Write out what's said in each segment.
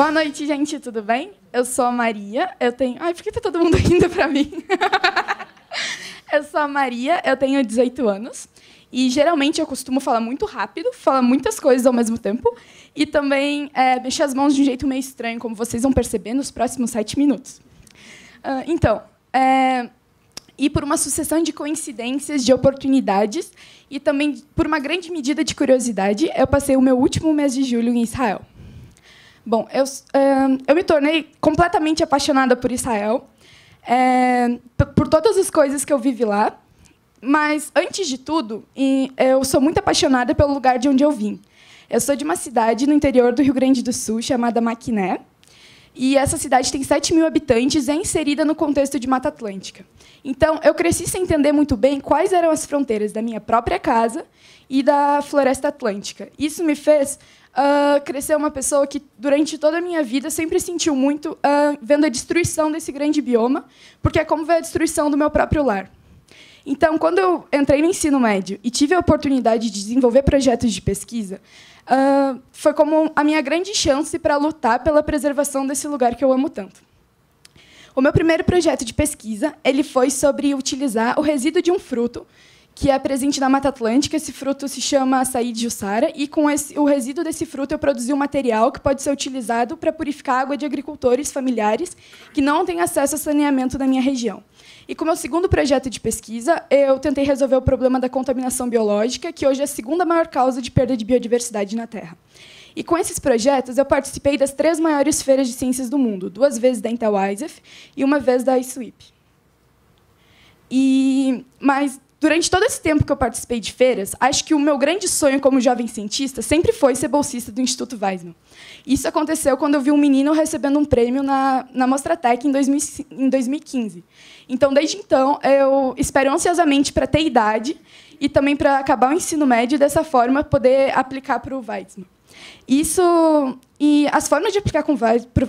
Boa noite, gente, tudo bem? Eu sou a Maria, eu tenho... Ai, por que tá todo mundo rindo pra mim? Eu sou a Maria, eu tenho 18 anos. E, geralmente, eu costumo falar muito rápido, falar muitas coisas ao mesmo tempo. E também mexer as mãos de um jeito meio estranho, como vocês vão perceber nos próximos 7 minutos. E por uma sucessão de coincidências, de oportunidades, e também por uma grande medida de curiosidade, eu passei o meu último mês de julho em Israel. Bom, eu me tornei completamente apaixonada por Israel, por todas as coisas que eu vivi lá. Mas, antes de tudo, eu sou muito apaixonada pelo lugar de onde eu vim. Eu sou de uma cidade no interior do Rio Grande do Sul, chamada Maquiné. E essa cidade tem 7.000 habitantes e é inserida no contexto de Mata Atlântica. Então, eu cresci sem entender muito bem quais eram as fronteiras da minha própria casa e da Floresta Atlântica. Isso me fez crescer uma pessoa que, durante toda a minha vida, sempre sentiu muito vendo a destruição desse grande bioma, porque é como ver a destruição do meu próprio lar. Então, quando eu entrei no ensino médio e tive a oportunidade de desenvolver projetos de pesquisa, foi como a minha grande chance para lutar pela preservação desse lugar que eu amo tanto. O meu primeiro projeto de pesquisa ele foi sobre utilizar o resíduo de um fruto que é presente na Mata Atlântica. Esse fruto se chama açaí de Jussara, e com o resíduo desse fruto eu produzi um material que pode ser utilizado para purificar a água de agricultores familiares que não têm acesso a saneamento na minha região. E, como meu segundo projeto de pesquisa, eu tentei resolver o problema da contaminação biológica, que hoje é a segunda maior causa de perda de biodiversidade na Terra. E, com esses projetos, eu participei das 3 maiores feiras de ciências do mundo, 2 vezes da Intel ISEF e 1 vez da ISWIP. Mas, durante todo esse tempo que eu participei de feiras, acho que o meu grande sonho como jovem cientista sempre foi ser bolsista do Instituto Weizmann. Isso aconteceu quando eu vi um menino recebendo um prêmio na Mostratec em 2015. Então, desde então, eu espero ansiosamente para ter idade e também para acabar o ensino médio e, dessa forma, poder aplicar para o Weizmann. E as formas de aplicar para o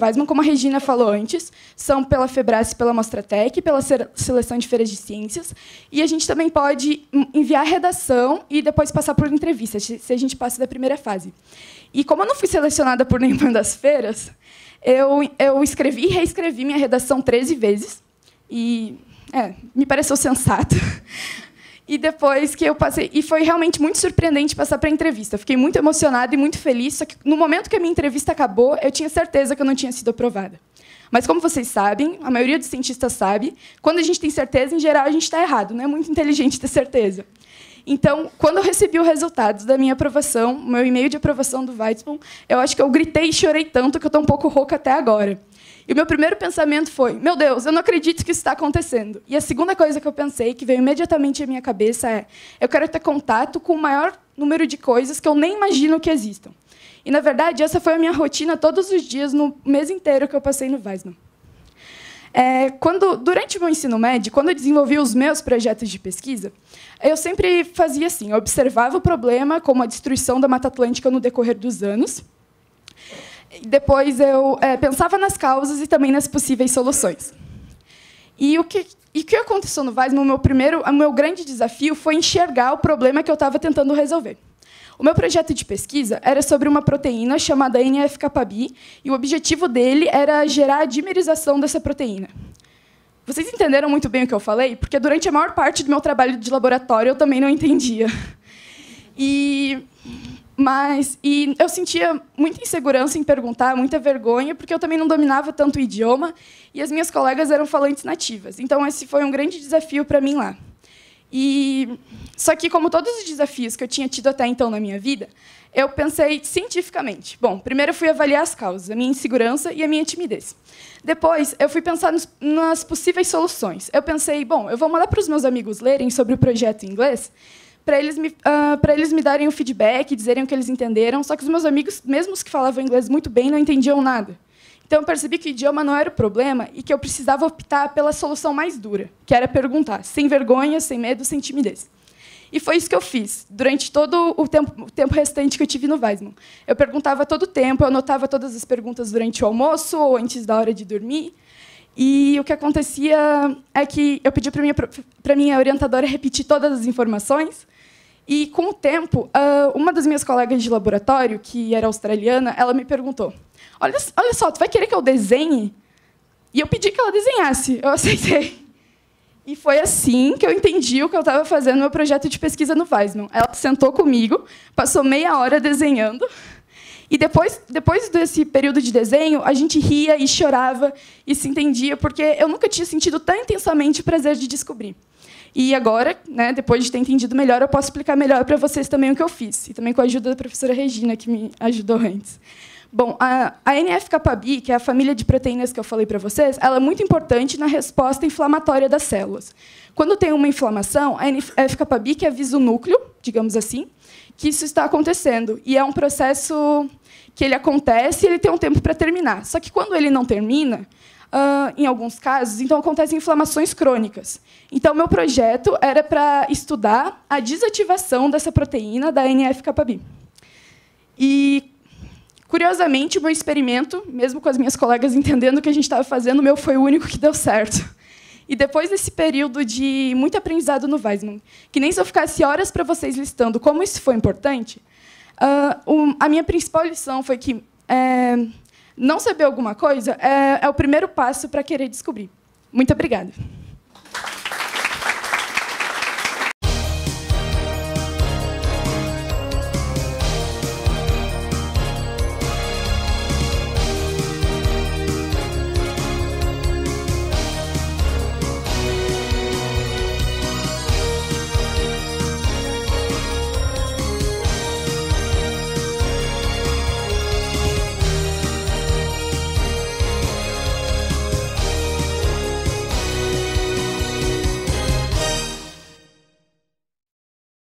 Weizmann, como a Regina falou antes, são pela FEBRAS e pela Mostratec, pela seleção de feiras de ciências, e a gente também pode enviar redação e depois passar por entrevista, se a gente passa da primeira fase. E, como eu não fui selecionada por nenhuma das feiras, eu escrevi e reescrevi minha redação 13 vezes, e me pareceu sensato. E depois que eu passei... E foi realmente muito surpreendente passar para a entrevista. Fiquei muito emocionada e muito feliz, só que, no momento que a minha entrevista acabou, eu tinha certeza que eu não tinha sido aprovada. Mas, como vocês sabem, a maioria dos cientistas sabe, quando a gente tem certeza, em geral, a gente está errado. Não é muito inteligente ter certeza. Então, quando eu recebi os resultados da minha aprovação, o meu e-mail de aprovação do Weizmann, eu acho que eu gritei e chorei tanto que eu estou um pouco rouca até agora. E o meu primeiro pensamento foi: meu Deus, eu não acredito que isso está acontecendo. E a segunda coisa que eu pensei, que veio imediatamente à minha cabeça, é: eu quero ter contato com o maior número de coisas que eu nem imagino que existam. E, na verdade, essa foi a minha rotina todos os dias, no mês inteiro que eu passei no Weizmann. Durante o meu ensino médio, quando eu desenvolvi os meus projetos de pesquisa, eu sempre fazia assim: eu observava o problema, como a destruição da Mata Atlântica no decorrer dos anos. Depois, eu pensava nas causas e também nas possíveis soluções. E o que aconteceu no Weizmann, o meu grande desafio foi enxergar o problema que eu estava tentando resolver. O meu projeto de pesquisa era sobre uma proteína chamada NF-κB, e o objetivo dele era gerar a dimerização dessa proteína. Vocês entenderam muito bem o que eu falei? Porque, durante a maior parte do meu trabalho de laboratório, eu também não entendia. E eu sentia muita insegurança em perguntar, muita vergonha, porque eu também não dominava tanto o idioma, e as minhas colegas eram falantes nativas. Então, esse foi um grande desafio para mim lá. Só que, como todos os desafios que eu tinha tido até então na minha vida, eu pensei cientificamente. Bom, primeiro eu fui avaliar as causas, a minha insegurança e a minha timidez. Depois, eu fui pensar nas possíveis soluções. Eu pensei: bom, eu vou mandar para os meus amigos lerem sobre o projeto em inglês, para eles me darem o feedback, dizerem o que eles entenderam. Só que os meus amigos, mesmo os que falavam inglês muito bem, não entendiam nada. Então, eu percebi que o idioma não era o problema e que eu precisava optar pela solução mais dura, que era perguntar, sem vergonha, sem medo, sem timidez. E foi isso que eu fiz durante todo o tempo restante que eu tive no Weizmann. Eu perguntava todo o tempo, eu anotava todas as perguntas durante o almoço ou antes da hora de dormir. E o que acontecia é que eu pedi para minha orientadora repetir todas as informações. E, com o tempo, uma das minhas colegas de laboratório, que era australiana, ela me perguntou: olha só, tu vai querer que eu desenhe? E eu pedi que ela desenhasse, eu aceitei. E foi assim que eu entendi o que eu estava fazendo no meu projeto de pesquisa no Weizmann. Ela sentou comigo, passou meia hora desenhando, e depois desse período de desenho, a gente ria e chorava e se entendia, porque eu nunca tinha sentido tão intensamente o prazer de descobrir. E agora, né, depois de ter entendido melhor, eu posso explicar melhor para vocês também o que eu fiz, e também com a ajuda da professora Regina, que me ajudou antes. Bom, a NF-κB, que é a família de proteínas que eu falei para vocês, ela é muito importante na resposta inflamatória das células. Quando tem uma inflamação, a NF-κB, que avisa o núcleo, digamos assim, que isso está acontecendo. E é um processo que ele acontece e ele tem um tempo para terminar. Só que, quando ele não termina, em alguns casos, então acontecem inflamações crônicas. Então, meu projeto era para estudar a desativação dessa proteína da NF-κB. E, curiosamente, o meu experimento, mesmo com as minhas colegas entendendo o que a gente estava fazendo, o meu foi o único que deu certo. E depois desse período de muito aprendizado no Weizmann, que nem se eu ficasse horas para vocês listando como isso foi importante, a minha principal lição foi que não saber alguma coisa é o primeiro passo para querer descobrir. Muito obrigada.